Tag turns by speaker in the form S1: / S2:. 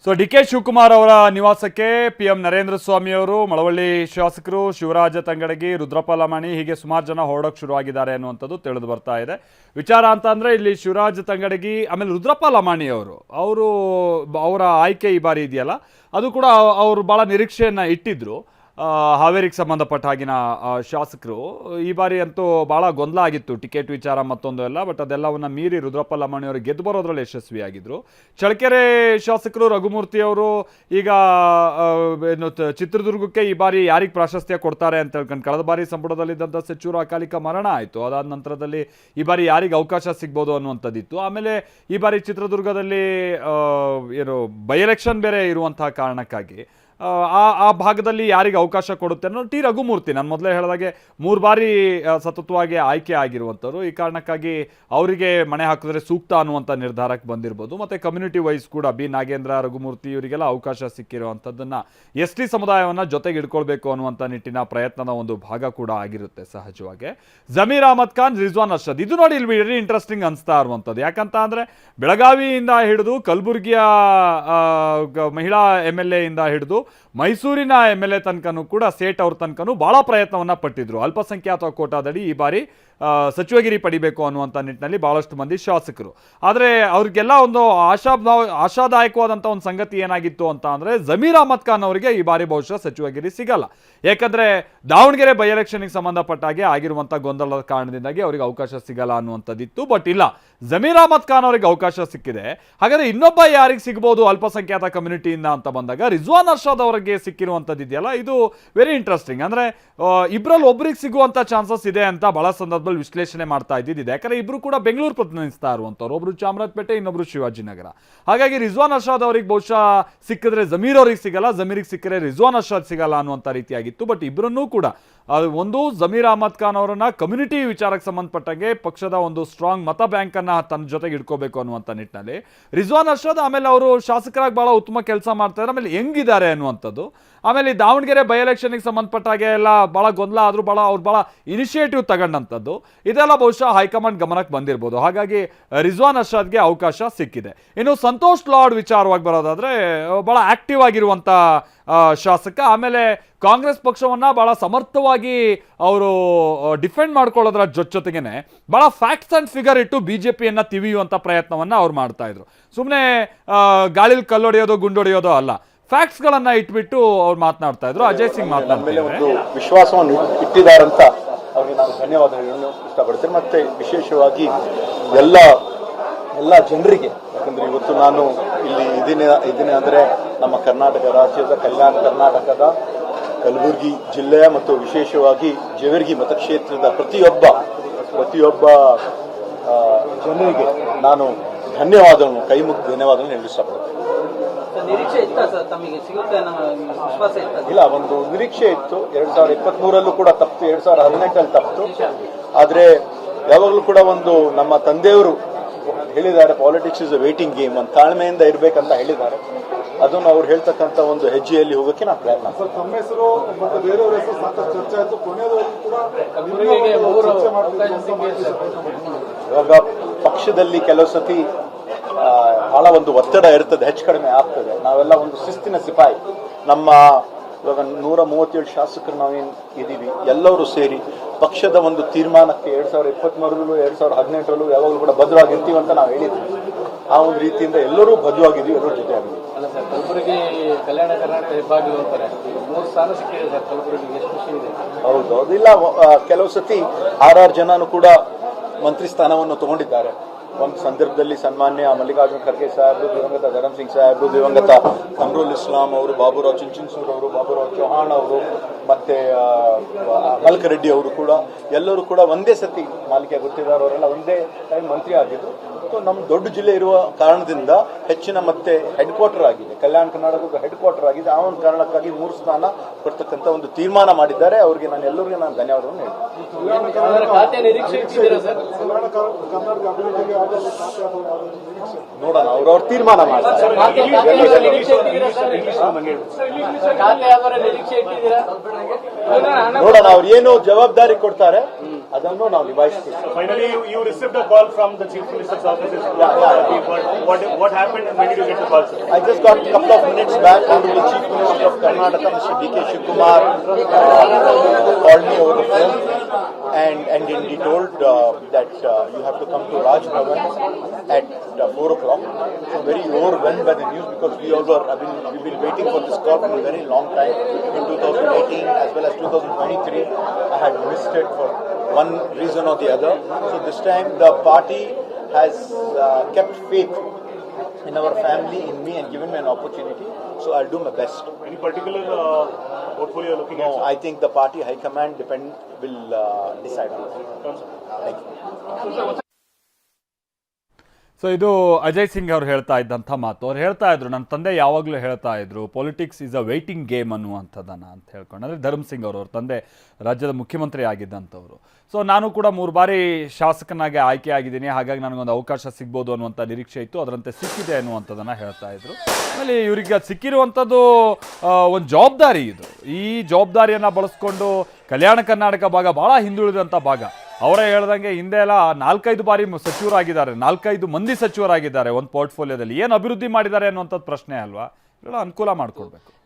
S1: So DK. Shivakumar ಅವರ ನಿವಾಸಕ್ಕೆ PM Narendra Swamy ಅವರು, ಮಳವಳ್ಳಿ ಶಾಸಕರು ಶಿವರಾಜ ತಂಗಡಗಿ, ರುದ್ರಪ್ಪ ಲಮಾಣಿ ಹೀಗೆ ಸುಮಾರು ಜನ ಹೊರಡೋಕೆ ಶುರುವಾಗಿದ್ದಾರೆ ಅನ್ನುವಂಥದ್ದು ತಿಳಿದು ಬರ್ತಾ ಇದೆ. ವಿಚಾರ ಅಂತ ಅಂದರೆ ಇಲ್ಲಿ ಶಿವರಾಜ ತಂಗಡಗಿ ಆಮೇಲೆ ರುದ್ರಪ್ಪ ಲಮಾಣಿ ಅವರ ಆಯ್ಕೆ ಈ ಬಾರಿ ಇದೆಯಲ್ಲ, ಅದು ಕೂಡ ಅವರು ಭಾಳ ನಿರೀಕ್ಷೆಯನ್ನು ಇಟ್ಟಿದ್ರು. ಹಾವೇರಿಗೆ ಸಂಬಂಧಪಟ್ಟ ಹಾಗಿನ ಶಾಸಕರು ಈ ಬಾರಿ ಅಂತೂ ಭಾಳ ಗೊಂದಲ ಆಗಿತ್ತು, ಟಿಕೆಟ್ ವಿಚಾರ ಮತ್ತೊಂದು ಎಲ್ಲ. ಬಟ್ ಅದೆಲ್ಲವನ್ನು ಮೀರಿ ರುದ್ರಪ್ಪ ಲಮಾಣಿಯವರು ಗೆದ್ದು ಬರೋದ್ರಲ್ಲಿ ಯಶಸ್ವಿಯಾಗಿದ್ದರು. ಚಳ್ಳಕೆರೆ ಶಾಸಕರು ರಘುಮೂರ್ತಿ ಅವರು ಈಗ ಏನು ಚಿತ್ರದುರ್ಗಕ್ಕೆ ಈ ಬಾರಿ ಯಾರಿಗೆ ಪ್ರಾಶಸ್ತ್ಯ ಕೊಡ್ತಾರೆ ಅಂತ ಹೇಳ್ಕೊಂಡು, ಕಳೆದ ಬಾರಿ ಸಂಪುಟದಲ್ಲಿದ್ದಂಥ ಸಚಿವರು ಅಕಾಲಿಕ ಮರಣ ಆಯಿತು. ಅದಾದ ನಂತರದಲ್ಲಿ ಈ ಬಾರಿ ಯಾರಿಗೆ ಅವಕಾಶ ಸಿಗ್ಬೋದು ಅನ್ನುವಂಥದ್ದಿತ್ತು. ಆಮೇಲೆ ಈ ಬಾರಿ ಚಿತ್ರದುರ್ಗದಲ್ಲಿ ಏನು ಬೈ ಎಲೆಕ್ಷನ್ ಬೇರೆ ಇರುವಂತಹ ಕಾರಣಕ್ಕಾಗಿ ಆ ಭಾಗದಲ್ಲಿ ಯಾರಿಗೆ ಅವಕಾಶ ಕೊಡುತ್ತೆ ಅನ್ನೋ ಟಿ ರಘುಮೂರ್ತಿ, ನಾನು ಮೊದಲೇ ಹೇಳಿದಾಗೆ 3 ಬಾರಿ ಸತತವಾಗಿ ಆಯ್ಕೆ ಆಗಿರುವಂಥವ್ರು. ಈ ಕಾರಣಕ್ಕಾಗಿ ಅವರಿಗೆ ಮಣೆ ಹಾಕಿದ್ರೆ ಸೂಕ್ತ ಅನ್ನುವಂಥ ನಿರ್ಧಾರಕ್ಕೆ ಬಂದಿರ್ಬೋದು. ಮತ್ತು ಕಮ್ಯುನಿಟಿ ವೈಸ್ ಕೂಡ ಬಿ ನಾಗೇಂದ್ರ, ರಘುಮೂರ್ತಿ ಇವರಿಗೆಲ್ಲ ಅವಕಾಶ ಸಿಕ್ಕಿರುವಂಥದ್ದನ್ನು ST ಸಮುದಾಯವನ್ನು ಜೊತೆಗೆ ಇಟ್ಕೊಳ್ಬೇಕು ಅನ್ನುವಂಥ ನಿಟ್ಟಿನ ಪ್ರಯತ್ನದ ಒಂದು ಭಾಗ ಕೂಡ ಆಗಿರುತ್ತೆ ಸಹಜವಾಗಿ. ಜಮೀರ್ ಅಹಮದ್ ಖಾನ್, ರಿಜ್ವಾನ್ ಅರ್ಷದ್, ಇದು ನೋಡಿ ಇಲ್ಲಿ ವೆರಿ ಇಂಟ್ರೆಸ್ಟಿಂಗ್ ಅನಿಸ್ತಾ ಇರುವಂಥದ್ದು. ಯಾಕಂತ ಅಂದರೆ ಬೆಳಗಾವಿಯಿಂದ ಹಿಡಿದು ಕಲಬುರಗಿಯ ಮಹಿಳಾ MLA ಇಂದ ಹಿಡಿದು ಮೈಸೂರಿನ MLA ತನಕನೂ ಕೂಡ, ಸೇಟ್ ಅವ್ರ ತನಕನೂ ಭಾಳ ಪ್ರಯತ್ನವನ್ನು ಪಟ್ಟಿದ್ರು ಅಲ್ಪಸಂಖ್ಯಾತ ಕೋಟಾದಡಿ ಈ ಬಾರಿ ಸಚಿವಗಿರಿ ಪಡಿಬೇಕು ಅನ್ನುವಂಥ ನಿಟ್ಟಿನಲ್ಲಿ ಭಾಳಷ್ಟು ಮಂದಿ ಶಾಸಕರು. ಆದರೆ ಅವ್ರಿಗೆಲ್ಲ ಒಂದು ಆಶಾದಾಯಕವಾದಂಥ ಒಂದು ಸಂಗತಿ ಏನಾಗಿತ್ತು ಅಂತ ಅಂದರೆ, ಜಮೀರ್ ಅಹಮದ್ ಖಾನ್ ಅವರಿಗೆ ಈ ಬಾರಿ ಬಹುಶಃ ಸಚಿವಗಿರಿ ಸಿಗಲ್ಲ. ಯಾಕಂದರೆ ದಾವಣಗೆರೆ ಬೈ ಎಲೆಕ್ಷನ್ಗೆ ಸಂಬಂಧಪಟ್ಟಾಗೆ ಆಗಿರುವಂಥ ಗೊಂದಲದ ಕಾರಣದಿಂದಾಗಿ ಅವರಿಗೆ ಅವಕಾಶ ಸಿಗಲ್ಲ ಅನ್ನುವಂಥದ್ದಿತ್ತು. ಬಟ್ ಇಲ್ಲ, ಜಮೀರ್ ಅಹಮದ್ ಖಾನ್ ಅವರಿಗೆ ಅವಕಾಶ ಸಿಕ್ಕಿದೆ. ಹಾಗಾದರೆ ಇನ್ನೊಬ್ಬ ಯಾರಿಗೆ ಸಿಗ್ಬೋದು ಅಲ್ಪಸಂಖ್ಯಾತ ಕಮ್ಯುನಿಟಿಯಿಂದ ಅಂತ ಬಂದಾಗ, ರಿಜ್ವಾನ್ ಅರ್ಷದ್ ಅವರಿಗೆ ಸಿಕ್ಕಿರುವಂಥದ್ದು ಇದೆಯಲ್ಲ, ಇದು ವೆರಿ ಇಂಟ್ರೆಸ್ಟಿಂಗ್. ಅಂದರೆ ಇಬ್ಬರಲ್ಲಿ ಒಬ್ರಿಗೆ ಸಿಗುವಂಥ ಚಾನ್ಸಸ್ ಇದೆ ಅಂತ ಬಹಳ ಸಂದರ್ಭದಲ್ಲಿ ವಿಶ್ಲೇಷಣೆ ಮಾಡ್ತಾ ಇದ್ದಿದೆ. ಯಾಕಂದರೆ ಇಬ್ಬರು ಕೂಡ ಬೆಂಗಳೂರು ಪ್ರತಿನಿಧಿಸ್ತಾ ಇರುವಂಥವ್ರು, ಒಬ್ರು ಚಾಮರಾಜಪೇಟೆ, ಇನ್ನೊಬ್ರು ಶಿವಾಜಿನಗರ. ಹಾಗಾಗಿ ರಿಜ್ವಾನ್ ಅರ್ಷದ್ ಅವರಿಗೆ ಬಹುಶಃ ಸಿಕ್ಕಿದ್ರೆ ಜಮೀರ್ ಅವ್ರಿಗೆ ಸಿಗಲ್ಲ, ಜಮೀರಿಗೆ ಸಿಕ್ಕರೆ ರಿಜ್ವಾನ್ ಅರ್ಷದ್ ಸಿಗಲ್ಲ ಅನ್ನುವಂಥ ರೀತಿಯಾಗಿತ್ತು. ಬಟ್ ಇಬ್ಬರನ್ನೂ ಕೂಡ ಒಂದು ಜಮೀರ್ ಅಹಮದ್ ಖಾನ್ ಅವರನ್ನ ಕಮ್ಯುನಿಟಿ ವಿಚಾರಕ್ಕೆ ಸಂಬಂಧಪಟ್ಟಂಗೆ ಪಕ್ಷದ ಒಂದು ಸ್ಟ್ರಾಂಗ್ ಮತ ಬ್ಯಾಂಕನ್ನು ತನ್ನ ಜೊತೆಗೆ ಇಟ್ಕೋಬೇಕು ಅನ್ನುವಂಥ ನಿಟ್ಟಿನಲ್ಲಿ ರಿಜ್ವಾನ್ ಅರ್ಷದ್, ಆಮೇಲೆ ಅವರು ಶಾಸಕರಾಗಿ ಭಾಳ ಉತ್ತಮ ಕೆಲಸ ಮಾಡ್ತಾ ಇದ್ದಾರೆ, ಆಮೇಲೆ ಹೆಂಗಿದ್ದಾರೆ ಅನ್ನುವಂಥದ್ದು. ಆಮೇಲೆ ಈ ದಾವಣಗೆರೆ ಬೈ ಎಲೆಕ್ಷನ್ಗೆ ಸಂಬಂಧಪಟ್ಟಾಗೆ ಎಲ್ಲ ಭಾಳ ಗೊಂದಲ ಆದರೂ ಅವ್ರು ಭಾಳ ಇನಿಷಿಯೇಟಿವ್ ತಗೊಂಡಂಥದ್ದು, ಇದೆಲ್ಲ ಬಹುಶಃ ಹೈಕಮಾಂಡ್ ಗಮನಕ್ಕೆ ಬಂದಿರ್ಬೋದು. ಹಾಗಾಗಿ ರಿಜ್ವಾನ್ ಅರ್ಷದ್ಗೆ ಅವಕಾಶ ಸಿಕ್ಕಿದೆ. ಇನ್ನು ಸಂತೋಷ್ ಲಾಡ್ ವಿಚಾರವಾಗಿ ಬರೋದಾದರೆ, ಭಾಳ ಆಕ್ಟಿವ್ ಆಗಿರುವಂಥ ಶಾಸಕ, ಆಮೇಲೆ ಕಾಂಗ್ರೆಸ್ ಪಕ್ಷವನ್ನು ಭಾಳ ಸಮರ್ಥವಾಗಿ ಅವರು ಡಿಫೆಂಡ್ ಮಾಡ್ಕೊಳ್ಳೋದ್ರ ಜೊತೆಗೇನೆ ಭಾಳ ಫ್ಯಾಕ್ಟ್ಸ್ ಆ್ಯಂಡ್ ಫಿಗರ್ ಇಟ್ಟು BJPಯನ್ನು ತಿವಿಯುವಂಥ ಪ್ರಯತ್ನವನ್ನು ಅವ್ರು ಮಾಡ್ತಾ ಇದ್ರು. ಸುಮ್ಮನೆ ಗಾಳಿಲಿ ಕಲ್ಲೊಡೆಯೋದು ಗುಂಡೊಡೆಯೋದು ಅಲ್ಲ, ಫ್ಯಾಕ್ಟ್ಸ್ಗಳನ್ನು ಇಟ್ಬಿಟ್ಟು ಅವ್ರು ಮಾತನಾಡ್ತಾ ಇದ್ರು. ಅಜಯ್ ಸಿಂಗ್
S2: ಮೇಲೆ ಒಂದು ವಿಶ್ವಾಸವನ್ನು ಇಟ್ಟಿದ್ದಾರಂತ ಅವ್ರಿಗೆ ನಾನು ಧನ್ಯವಾದಗಳನ್ನು ಇಷ್ಟಪಡ್ತೇನೆ. ಮತ್ತೆ ವಿಶೇಷವಾಗಿ ಎಲ್ಲ ಜನರಿಗೆ, ಯಾಕಂದ್ರೆ ಇವತ್ತು ನಾನು ಇಲ್ಲಿ ಇದ್ದೀನಿ ಅಂದರೆ ನಮ್ಮ ಕರ್ನಾಟಕ ರಾಜ್ಯದ ಕಲ್ಯಾಣ ಕರ್ನಾಟಕದ ಕಲಬುರಗಿ ಜಿಲ್ಲೆಯ ಮತ್ತು ವಿಶೇಷವಾಗಿ ಜೇವರ್ಗಿ ಮತಕ್ಷೇತ್ರದ ಪ್ರತಿಯೊಬ್ಬ ಜನರಿಗೆ ನಾನು ಧನ್ಯವಾದವನ್ನು ಕೈ ಮುಗಿದು ಧನ್ಯವಾದವನ್ನು ಹೇಳಲು ಇಷ್ಟಪಡ್ತೇನೆ. ಇಲ್ಲ, ಒಂದು ನಿರೀಕ್ಷೆ ಇತ್ತು. 2023 ಕೂಡ ತಪ್ಪಿತು, 2018 ತಪ್ಪಿತು. ಆದರೆ ಯಾವಾಗಲೂ ಕೂಡ ಒಂದು ನಮ್ಮ ತಂದೆಯವರು ಹೇಳಿದ್ದಾರೆ, politics is a waiting game ಅಂತ, ತಾಳ್ಮೆಯಿಂದ ಇರಬೇಕಂತ ಹೇಳಿದ್ದಾರೆ. ಅದನ್ನು ಅವ್ರು ಹೇಳ್ತಕ್ಕಂಥ ಒಂದು ಹೆಜ್ಜೆಯಲ್ಲಿ ಹೋಗೋಕ್ಕೆ ನಾನು ಪ್ರಯತ್ನ.
S3: ತಮ್ಮ ಹೆಸರು ಮತ್ತು ಬೇರೆಯವರ ಹೆಸರು ಸಾಕಷ್ಟು ಚರ್ಚೆ ಆಯಿತು. ಕೊನೆಯದವರೆಗೂ ಕೂಡ
S2: ಇವಾಗ ಪಕ್ಷದಲ್ಲಿ ಕೆಲವು ಸತಿ ಬಹಳ ಒಂದು ಒತ್ತಡ ಇರ್ತದೆ, ಹೆಚ್ಚು ಕಡಿಮೆ ಆಗ್ತದೆ. ನಾವೆಲ್ಲ ಒಂದು ಶಿಸ್ತಿನ ಸಿಪಾಯಿ. ನಮ್ಮ ಇವಾಗ 137 ಶಾಸಕರು ನಾವೇನು ಇದ್ದೀವಿ, ಎಲ್ಲರೂ ಸೇರಿ ಪಕ್ಷದ ಒಂದು ತೀರ್ಮಾನಕ್ಕೆ 2023 2018 ಯಾವಾಗಲೂ ಕೂಡ ಬದ್ಧವಾಗಿರ್ತೀವಿ ಅಂತ ನಾವು ಹೇಳಿದ್ವಿ. ಆ ಒಂದು ರೀತಿಯಿಂದ ಎಲ್ಲರೂ ಬದ್ಧವಾಗಿದ್ದೀವಿ, ಎಲ್ಲರೂ ಜೊತೆ ಆಗಿದ್ದೀವಿ.
S4: ಅಲ್ಲ ಸರ್, ಕಲಬುರಗಿ ಕಲ್ಯಾಣ ಕರ್ನಾಟಕ ಹೆಬ್ಬಾಗಿಲು ಅಂತಾರೆ, 3 ಸ್ಥಾನ ಸಿಕ್ಕಿದೆ ಸರ್ ಕಲಬುರಗಿ, ಎಷ್ಟು ಖುಷಿ ಇದೆ.
S2: ಹೌದು, ಇಲ್ಲ, ಕೆಲವು ಸತಿ 6 ಜನನು ಕೂಡ ಮಂತ್ರಿ ಸ್ಥಾನವನ್ನು ತಗೊಂಡಿದ್ದಾರೆ. ಒಂದು ಸಂದರ್ಭದಲ್ಲಿ ಸನ್ಮಾನ್ಯ ಮಲ್ಲಿಕಾರ್ಜುನ್ ಖರ್ಗೆ ಸಾಹೇಬರು, ದಿವಂಗತ ಧರಮ್ ಸಿಂಗ್ ಸಾಹೇಬರು, ದಿವಂಗತ ಕಮರುಲ್ ಇಸ್ಲಾಂ ಅವರು, ಬಾಬುರಾವ್ ಚಿಂಚಿನ್ಸೂರ್ ಅವರು, ಬಾಬುರಾವ್ ಚೌಹಾಣ್ ಅವರು, ಮತ್ತೆ ಮಲ್ಕ ರೆಡ್ಡಿ ಅವರು ಕೂಡ ಎಲ್ಲರೂ ಕೂಡ ಒಂದೇ ಸತಿ ಮಾಲಿಕೆ ಗೊತ್ತಿದ್ದಾರೆ. ಅವರೆಲ್ಲ ಒಂದೇ ಟೈಮ್ ಮಂತ್ರಿ ಆಗಿದ್ರು. ಸೊ ನಮ್ಮ ದೊಡ್ಡ ಜಿಲ್ಲೆ ಇರುವ ಕಾರಣದಿಂದ ಹೆಚ್ಚಿನ ಮತ್ತೆ ಹೆಡ್ ಕ್ವಾರ್ಟರ್ ಆಗಿದೆ, ಕಲ್ಯಾಣ ಕರ್ನಾಟಕದ ಹೆಡ್ ಕ್ವಾರ್ಟರ್ ಆಗಿದೆ. ಆ ಒಂದು ಕಾರಣಕ್ಕಾಗಿ 3 ಸ್ಥಾನ ಕೊಡ್ತಕ್ಕಂಥ ಒಂದು ತೀರ್ಮಾನ ಮಾಡಿದ್ದಾರೆ. ಅವರಿಗೆ ನಾನು ಎಲ್ಲರಿಗೂ ನಾನು ಧನ್ಯವಾದವನ್ನು ನೋಡೋಣ, ಅವ್ರವ್ರ ತೀರ್ಮಾನ ಮಾಡ್ತಾರೆ. ನೋಡೋಣ, ಅವ್ರು ಏನು ಜವಾಬ್ದಾರಿ ಕೊಡ್ತಾರೆ ಅದನ್ನು ನಾವು ನಿಭಾಯಿಸ್ತೀವಿ.
S5: Finally, you received a call from the Chief Minister's office. What happened and when did you get the call, sir?
S2: I just got a couple of minutes back. Honorable Chief Minister of Karnataka, Mr. D.K. Shivkumar, called me over the phone, and he told that you have to come to Raj Bhavan at 4 o'clock. So very overwhelmed by the news because we've been waiting for this call for a very long time. In 2018 as well as 2023, I had missed it for one reason or the other. So this time the party has kept faith in our family, in me, and given me an opportunity. So I'll do my best.
S5: Any particular portfolio you're looking
S2: No,
S5: at?
S2: I think the party high command will decide on that. Thank you.
S1: So ಇದು ಅಜಯ್ ಸಿಂಗ್ ಅವ್ರು ಹೇಳ್ತಾ ಇದ್ದಂಥ ಮಾತು. ಅವ್ರು ಹೇಳ್ತಾ ಇದ್ರು, ನನ್ನ ತಂದೆ ಯಾವಾಗಲೂ ಹೇಳ್ತಾ ಇದ್ರು, politics is a waiting game ಅನ್ನುವಂಥದ್ದನ್ನ ಅಂತ ಹೇಳ್ಕೊಂಡು. ಅಂದರೆ ಧರ್ಮ್ ಸಿಂಗ್ ಅವರು, ಅವ್ರ ತಂದೆ ರಾಜ್ಯದ ಮುಖ್ಯಮಂತ್ರಿ ಆಗಿದ್ದಂಥವ್ರು. ಸೊ ನಾನು ಕೂಡ 3 ಬಾರಿ ಶಾಸಕನಾಗಿ ಆಯ್ಕೆ ಆಗಿದ್ದೀನಿ, ಹಾಗಾಗಿ ನನಗೊಂದು ಅವಕಾಶ ಸಿಗ್ಬೋದು ಅನ್ನುವಂಥ ನಿರೀಕ್ಷೆ ಇತ್ತು, ಅದರಂತೆ ಸಿಕ್ಕಿದೆ ಅನ್ನುವಂಥದ್ದನ್ನು ಹೇಳ್ತಾ ಇದ್ರು. ಆಮೇಲೆ ಇವರಿಗೆ ಸಿಕ್ಕಿರುವಂಥದ್ದು ಒಂದು ಜವಾಬ್ದಾರಿ. ಇದು ಈ ಜವಾಬ್ದಾರಿಯನ್ನು ಬಳಸ್ಕೊಂಡು ಕಲ್ಯಾಣ ಕರ್ನಾಟಕ ಭಾಗ ಭಾಳ ಹಿಂದುಳಿದಂಥ ಭಾಗ. ಅವರೇ ಹೇಳ್ದಂಗೆ ಹಿಂದೆ ಎಲ್ಲ 4-5 ಬಾರಿ ಸಚಿವರಾಗಿದ್ದಾರೆ, 4-5 ಮಂದಿ ಸಚಿವರಾಗಿದ್ದಾರೆ ಒಂದು ಪೋರ್ಟ್ಫೋಲಿಯೋದಲ್ಲಿ. ಏನು ಅಭಿವೃದ್ಧಿ ಮಾಡಿದ್ದಾರೆ ಅನ್ನುವಂಥದ್ದು ಪ್ರಶ್ನೆ ಅಲ್ವಾ? ಇವೆಲ್ಲ ಅನುಕೂಲ ಮಾಡಿಕೊಡ್ಬೇಕು.